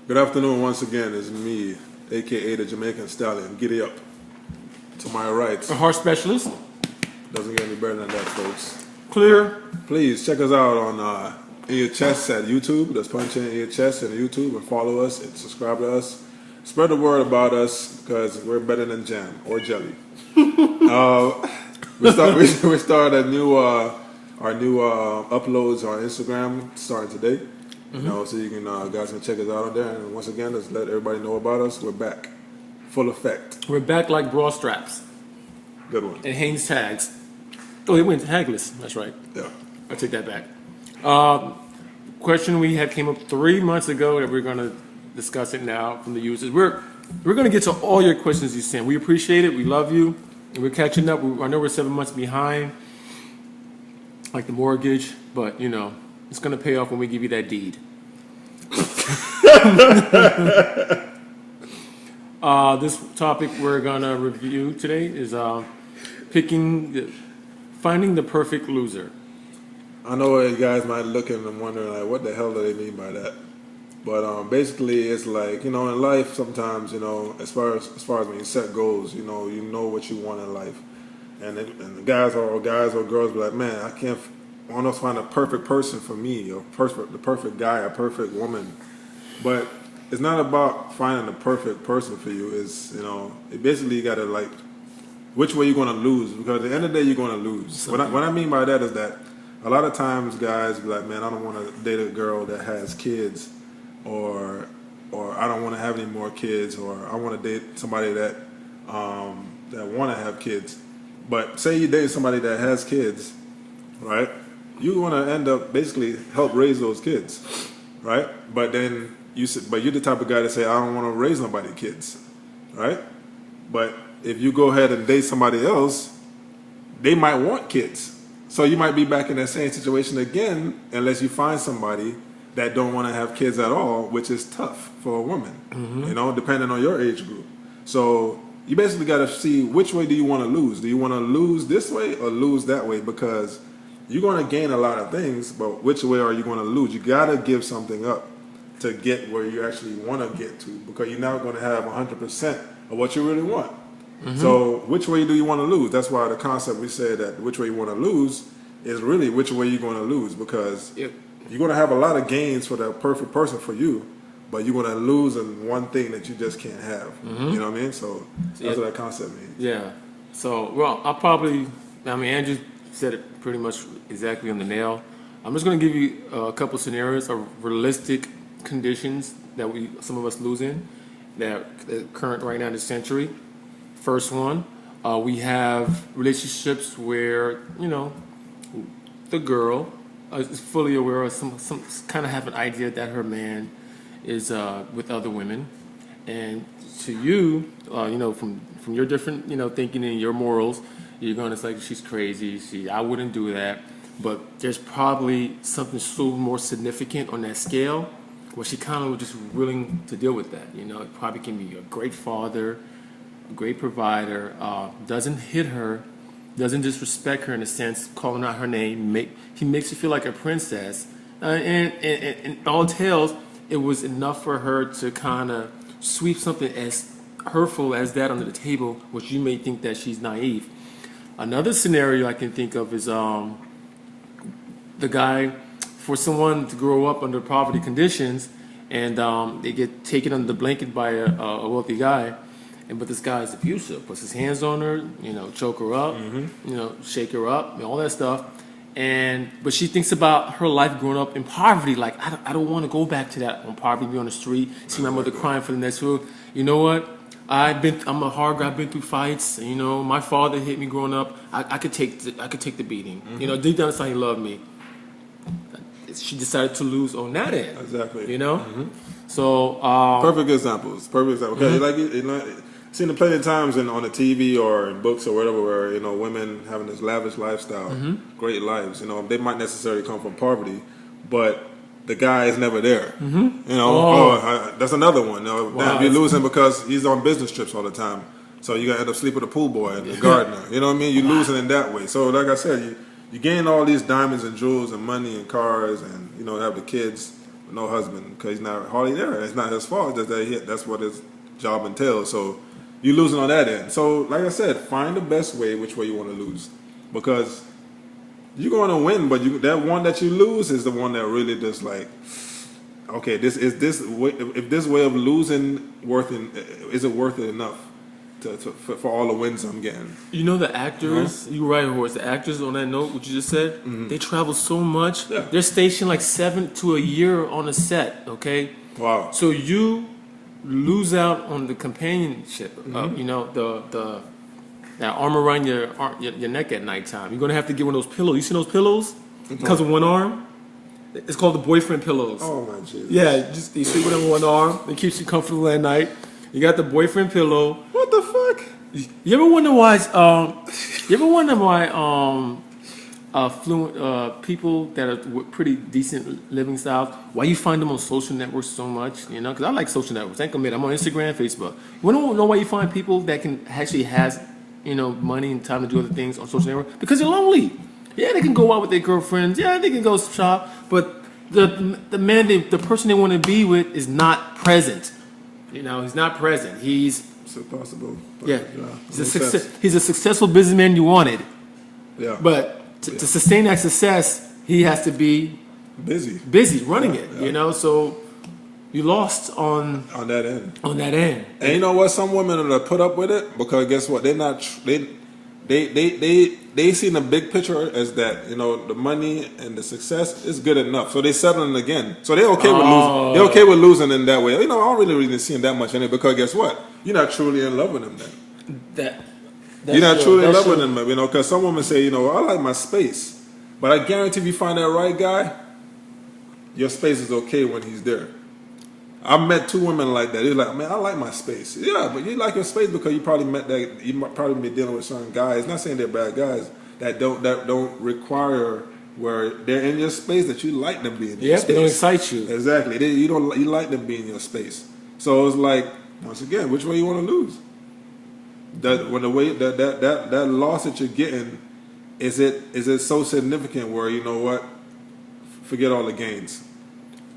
Good afternoon once again. It's me, a.k.a. the Jamaican Stallion. Giddy up. To my right. A heart specialist. Doesn't get any better than that, folks. Clear. Please check us out on InYaChest at YouTube. Just punch in InYaChest on YouTube and follow us and subscribe to us. Spread the word about us because we're better than jam or jelly. We started our new uploads on Instagram starting today. You know, so you can guys can check us out on there. And once again, let's let everybody know about us. We're back, full effect. We're back like bra straps. Good one. And Hanes tags. Oh, they went tagless. That's right. Yeah. I take that back. Question we had came up 3 months ago that we're going to discuss it now from the users. We're going to get to all your questions you sent. We appreciate it. We love you. And we're catching up. I know we're 7 months behind, like the mortgage, but you know, it's going to pay off when we give you that deed. This topic we're going to review today is finding the perfect loser. I know you guys might look at and wondering, like, what the hell do they mean by that? But basically, it's like, you know, in life, sometimes, you know, as far as when you set goals, you know what you want in life, and the guys or girls be like, man, I want to find a perfect person for me, or the perfect guy, a perfect woman. But it's not about finding the perfect person for you. It's, you know, it basically you got to, like, which way you're going to lose, because at the end of the day, you're going to lose. What I mean by that is that a lot of times guys be like, man, I don't want to date a girl that has kids, or I don't want to have any more kids, or I want to date somebody that want to have kids. But say you date somebody that has kids, right? You want to end up basically help raise those kids, right? But then you're the type of guy to say, I don't want to raise nobody's kids, right? But if you go ahead and date somebody else, they might want kids. So you might be back in that same situation again, unless you find somebody that don't want to have kids at all, which is tough for a woman, you know, depending on your age group. So you basically got to see which way do you want to lose. Do you want to lose this way or lose that way? Because you're going to gain a lot of things, but which way are you going to lose? You got to give something up to get where you actually want to get to, because you're not going to have 100% of what you really want. So which way do you want to lose? That's why the concept we said that which way you want to lose is really which way you're going to lose, because you're going to have a lot of gains for that perfect person for you, but you're going to lose in one thing that you just can't have. You know what I mean? So that's what that concept means. Yeah. So, well, Andrew said it pretty much exactly on the nail. I'm just going to give you a couple scenarios of realistic conditions that some of us lose in that current right now in this century. First one, we have relationships where, you know, the girl is fully aware of some kind of have an idea that her man is with other women, and to you, you know, from your different, you know, thinking and your morals, you're going to say she's crazy. I wouldn't do that. But there's probably something so more significant on that scale where she kind of was just willing to deal with that. You know, it probably can be a great father, a great provider, doesn't hit her, doesn't disrespect her in a sense, calling out her name. He makes you feel like a princess. And all tales, it was enough for her to kind of sweep something as hurtful as that under the table, which you may think that she's naive. Another scenario I can think of is the guy, for someone to grow up under poverty conditions, and they get taken under the blanket by a wealthy guy, but this guy is abusive, puts his hands on her, you know, choke her up, you know, shake her up, and all that stuff. But she thinks about her life growing up in poverty. Like, I don't want to go back to that, on poverty, be on the street, see my mother crying for the next food. You know what? I'm a hard guy. I've been through fights. You know, my father hit me growing up. I could take the beating. You know, deep down inside, he loved me. She decided to lose on that end. Exactly. You know, so perfect examples. Okay, like seen it plenty of times on the TV or in books or whatever, where, you know, women having this lavish lifestyle, great lives. You know, they might necessarily come from poverty, but the guy is never there. You know, that's another one. You know, wow, you're losing because he's on business trips all the time. So you're gonna end up sleeping with a pool boy and the gardener. You know what I mean? You're losing in that way. So like I said, you gain all these diamonds and jewels and money and cars and, you know, have the kids, no husband because he's not hardly there. It's not his fault. That's what his job entails. So you're losing on that end. So like I said, find the best way, which way you want to lose, because you're going to win, but that one that you lose is the one that really just like, okay, if this way of losing is it worth it enough for all the wins I'm getting? You know the actors, you're right, Horace. The actors on that note, what you just said, they travel so much. Yeah. They're stationed like 7 to a year on a set. Okay. Wow. So you lose out on the companionship. You know that arm around your neck at nighttime. You're gonna have to get one of those pillows. You see those pillows? Because of one arm. It's called the boyfriend pillows. Oh my Jesus. Yeah, you sleep with it on one arm. It keeps you comfortable at night. You got the boyfriend pillow. What the fuck? You ever wonder why? Affluent people that are with pretty decent living styles, why you find them on social networks so much? You know, because I like social networks. I ain't gonna admit, I'm on Instagram, Facebook. You wanna know why you find people that can actually has money and time to do other things on social networks? Because they're lonely. Yeah, they can go out with their girlfriends. Yeah, they can go shop. But the person they want to be with is not present. You know, he's not present. He's possible. Yeah, he's a successful businessman you wanted. Yeah. But to sustain that success, he has to be busy running it. Yeah. You know, so you lost on that end. On that end. And you know what? Some women are put up with it because guess what? They're not. They see the big picture as that the money and the success is good enough, so they settling again. So they're okay with losing. They're okay with losing in that way. I don't really see them that much in it because guess what? You're not truly in love with them then. You're not truly in love with them, because some women say, I like my space, but I guarantee if you find that right guy, your space is okay when he's there. I've met 2 women like that. They're like, man, I like my space. Yeah, but you like your space because you probably met that. You might probably be dealing with certain guys. Not saying they're bad guys that don't require where they're in your space that you like them being in your space. They don't excite you. Exactly. You like them being in your space. So it's like, once again, which way you want to lose? That loss that you're getting, is it so significant where you know what? Forget all the gains.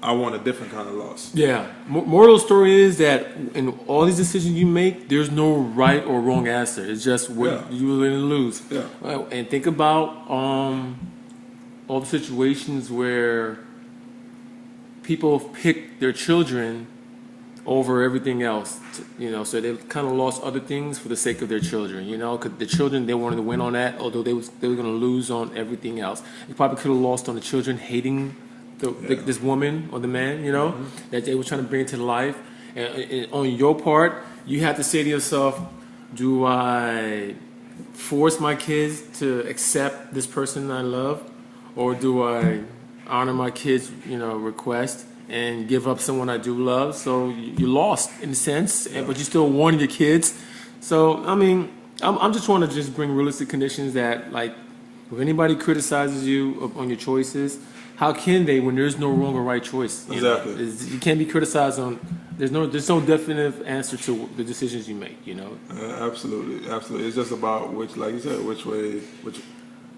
I want a different kind of loss. Yeah. Moral of the story is that in all these decisions you make, there's no right or wrong answer. It's just what you're going to lose. Yeah. And think about all the situations where people pick their children over everything else. So they kind of lost other things for the sake of their children. Because the children, they wanted to win on that, although they were going to lose on everything else. They probably could have lost on the children hating this woman or the man, that they were trying to bring into life. And on your part, you have to say to yourself, do I force my kids to accept this person I love? Or do I honor my kids' request and give up someone I do love? So you lost in a sense, but you still wanted your kids. So, I'm just trying to bring realistic conditions that, like, if anybody criticizes you on your choices, how can they when there's no wrong or right choice? Exactly. You can't be criticized on. There's no definitive answer to the decisions you make. Absolutely. It's just about which way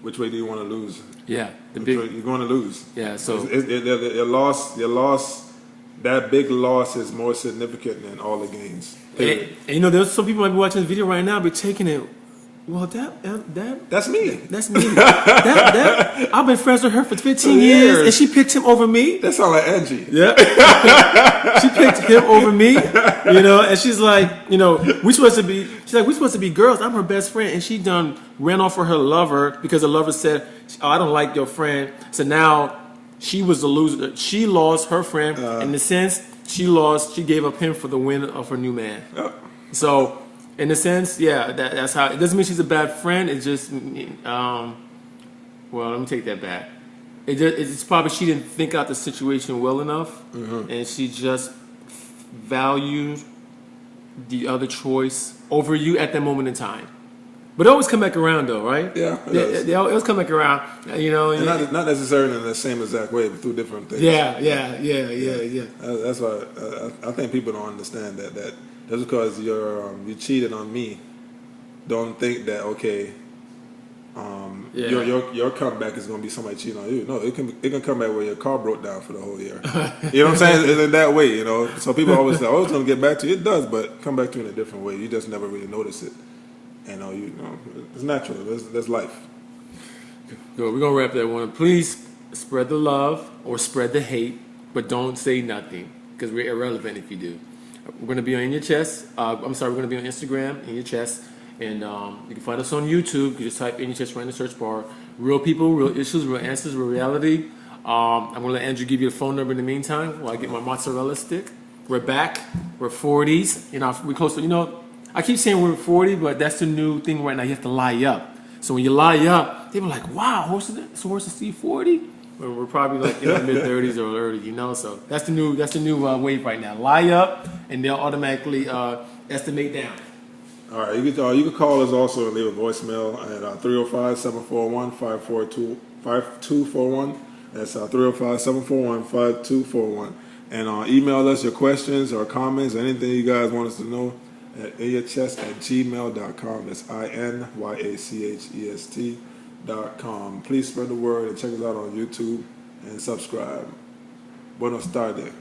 do you want to lose? Yeah, you're going to lose. Yeah. So your loss, that big loss is more significant than all the gains. And there's some people might be watching this video right now, be taking it. Well, that's me. That's me. I've been friends with her for 15 years, and she picked him over me. That sounds like Angie. Yeah. She picked him over me, and she's like, we're supposed to be girls. I'm her best friend, and she ran off for her lover because the lover said, "Oh, I don't like your friend." So now she was the loser. She lost her friend. In the sense, she gave up him for the win of her new man. So. In a sense, that's how. It doesn't mean she's a bad friend. It's just, well, let me take that back. It's probably she didn't think out the situation well enough, and she just valued the other choice over you at that moment in time. But it always come back around, though, right? Yeah, they always come back around. And not necessarily in the same exact way, but through different things. Yeah. That's why I think people don't understand that. Just because you cheated on me, don't think that Yeah. Your comeback is gonna be somebody cheating on you. No, it can come back where your car broke down for the whole year. You know what I'm saying? It's in that way, you know. So people always say, "Oh, it's gonna get back to you." It does, but come back to you in a different way. You just never really notice it. And you know, it's natural. That's life. Good. We're gonna wrap that one up. Please spread the love or spread the hate, but don't say nothing because we're irrelevant if you do. We're gonna be on InYaChest. We're gonna be on Instagram, InYaChest, and you can find us on YouTube. You just type InYaChest right in the search bar. Real people, real issues, real answers, real reality. I'm gonna let Andrew give you the phone number in the meantime while I get my mozzarella stick. We're back. We're 40s. You know, we're close to. You know, I keep saying we're 40, but that's the new thing right now. You have to lie up. So when you lie up, they were like, "Wow, horses see 40." Well, we're probably like in the mid 30s or early, you know. So that's the new wave right now. Lie up, and they'll automatically estimate down. All right, you can call us also and leave a voicemail at 305-741-5241. That's 305-741-5241. And email us your questions or comments, anything you guys want us to know at InYaChest@gmail.com. That's InYaChest.com. Please spread the word and check us out on YouTube and subscribe. Buenos tardes.